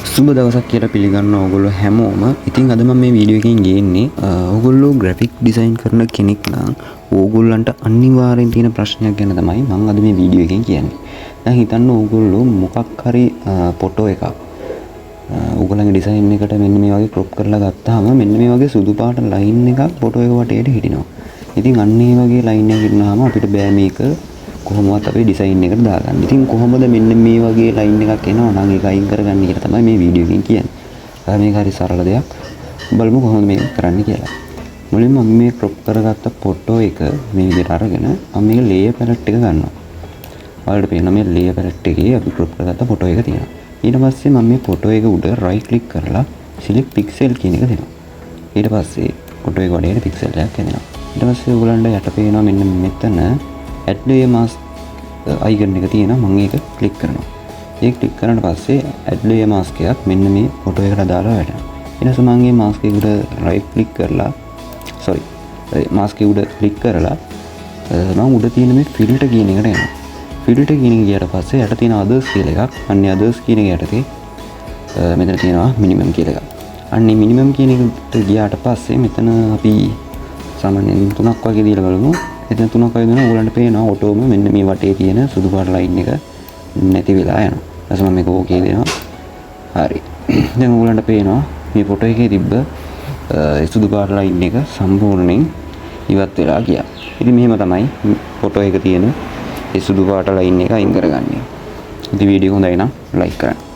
සුබ දවසක් කියලා පිළිගන්න ඕගොල්ලෝ හැමෝම. ඉතින් අද මම මේ වීඩියෝ එකෙන් ගේන්නේ ඕගොල්ලෝ ග්‍රැෆික් ඩිසයින් කරන කෙනෙක් නම් ඕගොල්ලන්ට අනිවාර්යෙන් තියෙන ප්‍රශ්නයක් ගැන තමයි මම අද මේ වීඩියෝ එකෙන් කියන්නේ. දැන් හිතන්න ඕගොල්ලෝ මොකක් හරි ෆොටෝ එකක් ඕගොල්ලන්ගේ ඩිසයින් එකට මෙන්න මේ වගේ ක්‍රොප් කරලා ගත්තාම මෙන්න මේ වගේ සුදු පාට ලයින් එකක් ෆොටෝ එක වටේට හිටිනවා. ඉතින් අන්න ඒ වගේ ලයින් එකක් හිටුනහම අපිට බෑ මේක කොහොමවත් අපේ ඩිසයින් එකට දාගන්න. ඉතින් කොහොමද මෙන්න මේ වගේ ලයින් එකක් එනවා නම් ඒක අයින් කරගන්න කියලා තමයි මේ වීඩියෝ එකෙන් කියන්නේ. මේක හරි සරල දෙයක්. බලමු කොහොමද මේක කරන්න කියලා. මුලින්ම මම මේ ක්‍රොප් කරගත්ත ෆොටෝ එක මේ විදිහට අරගෙන මම මේක ලේයර් පැලට් එක ගන්නවා. ඔයාලට පේනවා මේ ලේයර් පැලට් එකේ අපි ක්‍රොප් කරගත්ත ෆොටෝ එක තියෙනවා. ඊට පස්සේ මම මේ ෆොටෝ එක උඩ රයිට් ක්ලික් කරලා සිලෙක්ට් පික්සල් කියන එක දෙනවා. ඊට පස්සේ ෆොටෝ එක වටේට පික්සල් එකක් හැදෙනවා. ඊට පස්සේ ඔයගලන්ට යට පේනවා මෙන්න මෙතන add layer mask icon එක තියෙනවා. මම ඒක ක්ලික් කරනවා. ඒක ක්ලික් කරාට පස්සේ add layer mask එකක් මෙන්න මේ ෆොටෝ එකට දාලා වැටෙනවා. ඊට පස්සේ මම මේ mask එක උඩ right click කරලා mask එක උඩ click කරලා මම උඩ තියෙන මේ filter කියන එකට යනවා. filter කියන එක ගියාට පස්සේ යට තියෙන others කියලා එකක්. අන්නේ others කියන එක යටතේ මෙතන තියෙනවා minimum කියලා එකක්. අන්නේ minimum කියන එකට ගියාට පස්සේ මෙතන අපි සාමාන්‍යයෙන් 3ක් වගේ දීලා බලමු. එතන 3ක් වගේ දෙනවා. ඔයගලන්ට පේනවා ඔටෝම මෙන්න මේ වටේ තියෙන සුදු පාට ලයින් එක නැති වෙලා යනවා. ඊට පස්සේ මම මේක ඕකේ දෙනවා. හරි. දැන් ඔයගලන්ට පේනවා මේ ෆොටෝ එකේ තිබ්බ සුදු පාට ලයින් එක සම්පූර්ණයෙන් ඉවත් වෙලා ගියා. ඉතින් මෙහෙම තමයි ෆොටෝ එක තියෙන ඒ සුදු පාට ලයින් එක අයින් කරගන්නේ. ඉතින් වීඩියෝ හොඳයි නම් ලයික් කරන්න.